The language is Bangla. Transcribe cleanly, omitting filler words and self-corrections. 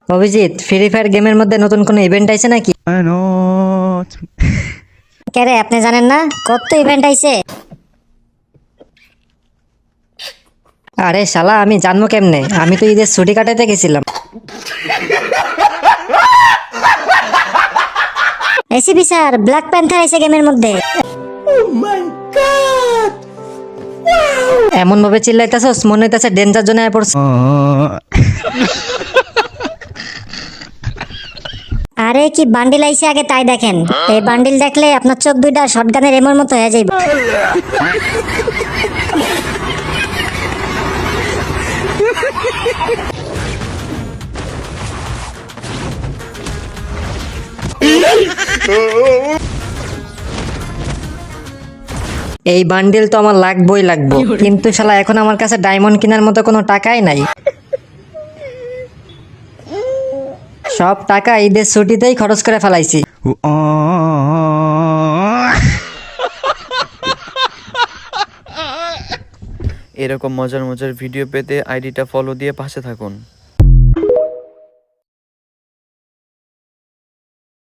অভিজিৎ, ফ্রি ফায়ার গেমের মধ্যে নতুন কোনো ইভেন্ট আইছে নাকি? কে রে, আপনি জানেন না কত ইভেন্ট আইছে? আরে শালা, আমি জানবো কেমনে? আমি তো ঈদের ছুটি কাটাতে গেছিলাম। এসিপি স্যার, ব্ল্যাক প্যান্থার আইছে গেমের মধ্যে। এমন ভাবে চিল্লাইতেছস মনে হইতেছে ডেঞ্জার জোনে আয় পড়ছে। আরে কি বান্ডিল আইছে আগে তাই দেখেন। এই বান্ডিল দেখলে আপনার চোখ দুইটা শটগানের এমর মতো হয়ে যাইবে। এই বান্ডিল তো আমার লাগবেই লাগবো, কিন্তু শালা এখন আমার কাছে ডায়মন্ড কেনার মতো কোনো টাকাই নাই। সব টাকা ঈদের ছুটিতেই খরচ করে ফেলাইছি। এরকম মজার মজার ভিডিও পেতে আইডিটা ফলো দিয়ে পাশে থাকুন।